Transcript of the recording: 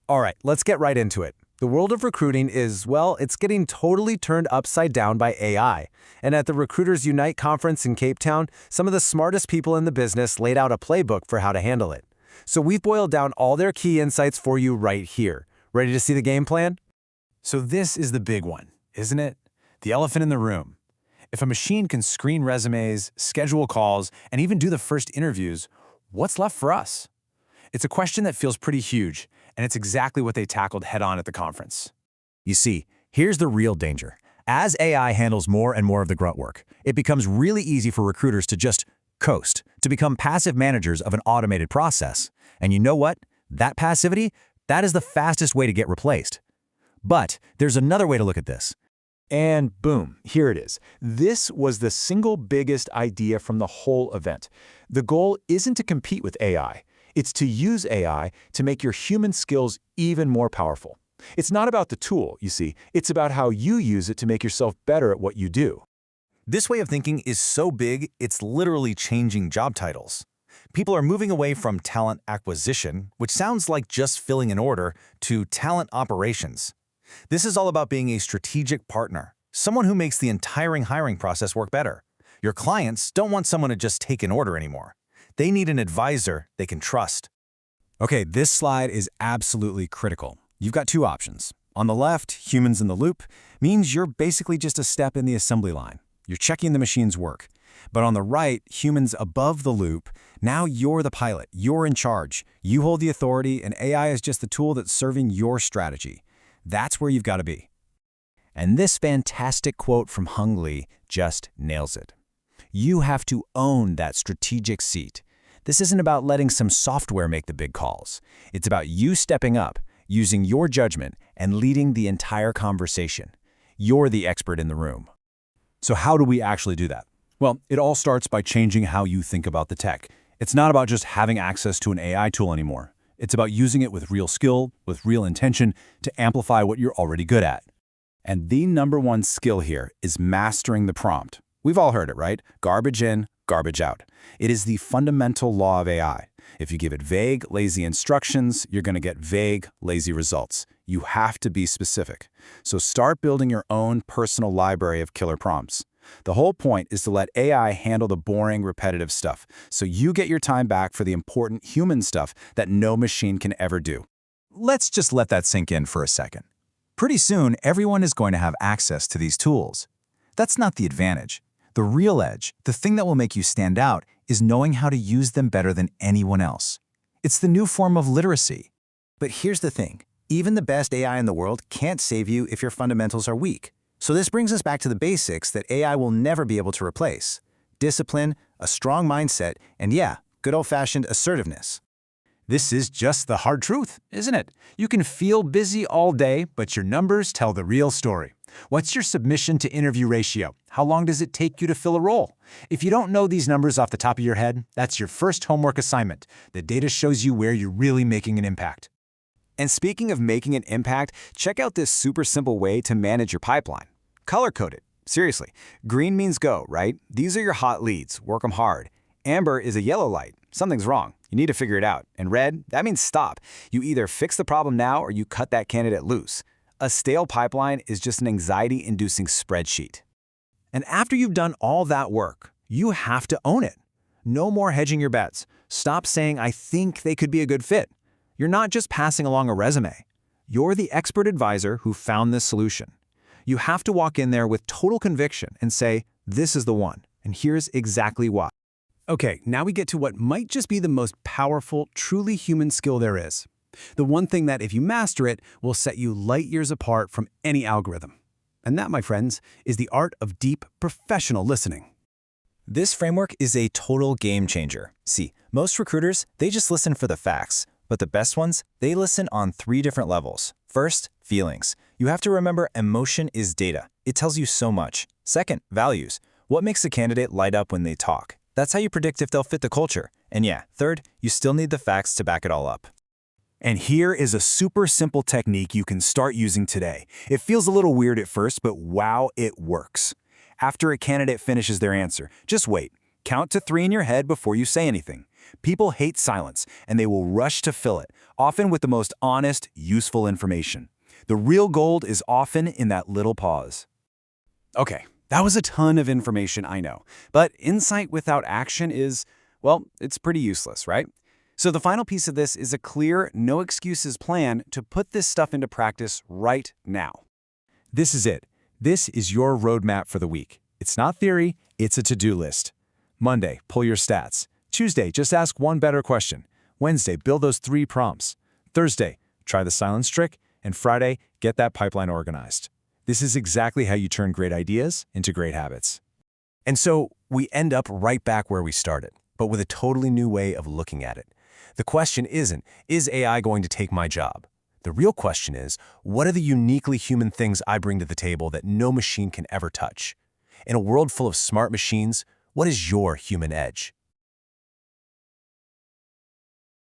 All right, let's get right into it. The world of recruiting is, well, it's getting totally turned upside down by AI. And at the Recruiters Unite conference in Cape Town, some of the smartest people in the business laid out a playbook for how to handle it. So we've boiled down all their key insights for you right here. Ready to see the game plan? So this is the big one, isn't it? The elephant in the room. If a machine can screen resumes, schedule calls, and even do the first interviews, what's left for us? It's a question that feels pretty huge, and it's exactly what they tackled head-on at the conference. You see, here's the real danger. As AI handles more and more of the grunt work, it becomes really easy for recruiters to just coast, to become passive managers of an automated process. And you know what? That passivity, that is the fastest way to get replaced. But there's another way to look at this. And boom, here it is. This was the single biggest idea from the whole event. The goal isn't to compete with AI. It's to use AI to make your human skills even more powerful. It's not about the tool, you see. It's about how you use it to make yourself better at what you do. This way of thinking is so big, it's literally changing job titles. People are moving away from talent acquisition, which sounds like just filling an order, to talent operations. This is all about being a strategic partner, someone who makes the entire hiring process work better. Your clients don't want someone to just take an order anymore. They need an advisor they can trust. Okay, this slide is absolutely critical. You've got two options. On the left, humans in the loop means you're basically just a step in the assembly line. You're checking the machine's work. But on the right, humans above the loop, now you're the pilot. You're in charge. You hold the authority, and AI is just the tool that's serving your strategy. That's where you've got to be. And this fantastic quote from Hung Lee just nails it. You have to own that strategic seat. This isn't about letting some software make the big calls. It's about you stepping up, using your judgment, and leading the entire conversation. You're the expert in the room. So how do we actually do that? Well, it all starts by changing how you think about the tech. It's not about just having access to an AI tool anymore. It's about using it with real skill, with real intention, to amplify what you're already good at. And the #1 skill here is mastering the prompt. We've all heard it, right? Garbage in, garbage out. It is the fundamental law of AI. If you give it vague, lazy instructions, you're going to get vague, lazy results. You have to be specific. So start building your own personal library of killer prompts. The whole point is to let AI handle the boring, repetitive stuff, so you get your time back for the important human stuff that no machine can ever do. Let's just let that sink in for a second. Pretty soon, everyone is going to have access to these tools. That's not the advantage. The real edge, the thing that will make you stand out, is knowing how to use them better than anyone else. It's the new form of literacy. But here's the thing. Even the best AI in the world can't save you if your fundamentals are weak. So this brings us back to the basics that AI will never be able to replace: discipline, a strong mindset, and yeah, good old-fashioned assertiveness. This is just the hard truth, isn't it? You can feel busy all day, but your numbers tell the real story. What's your submission to interview ratio? How long does it take you to fill a role? If you don't know these numbers off the top of your head, that's your first homework assignment. The data shows you where you're really making an impact. And speaking of making an impact, check out this super simple way to manage your pipeline. Color-code it. Seriously. Green means go, right? These are your hot leads. Work them hard. Amber is a yellow light. Something's wrong. You need to figure it out. And red, that means stop. You either fix the problem now or you cut that candidate loose. A stale pipeline is just an anxiety-inducing spreadsheet. And after you've done all that work, you have to own it. No more hedging your bets. Stop saying, I think they could be a good fit. You're not just passing along a resume. You're the expert advisor who found this solution. You have to walk in there with total conviction and say, this is the one, and here's exactly why. Okay, now we get to what might just be the most powerful, truly human skill there is. The one thing that, if you master it, will set you light years apart from any algorithm. And that, my friends, is the art of deep, professional listening. This framework is a total game changer. See, most recruiters, they just listen for the facts. But the best ones, they listen on 3 different levels. First, feelings. You have to remember emotion is data. It tells you so much. Second, values. What makes a candidate light up when they talk? That's how you predict if they'll fit the culture. And yeah, third, you still need the facts to back it all up. And here is a super simple technique you can start using today. It feels a little weird at first, but wow, it works. After a candidate finishes their answer, just wait. Count to 3 in your head before you say anything. People hate silence, and they will rush to fill it, often with the most honest, useful information. The real gold is often in that little pause. Okay, that was a ton of information, I know. But insight without action is, well, it's pretty useless, right? So the final piece of this is a clear, no-excuses plan to put this stuff into practice right now. This is it. This is your roadmap for the week. It's not theory, it's a to-do list. Monday, pull your stats. Tuesday, just ask one better question. Wednesday, build those 3 prompts. Thursday, try the silence trick. And Friday, get that pipeline organized. This is exactly how you turn great ideas into great habits. And so we end up right back where we started, but with a totally new way of looking at it. The question isn't, is AI going to take my job? The real question is, what are the uniquely human things I bring to the table that no machine can ever touch? In a world full of smart machines, what is your human edge?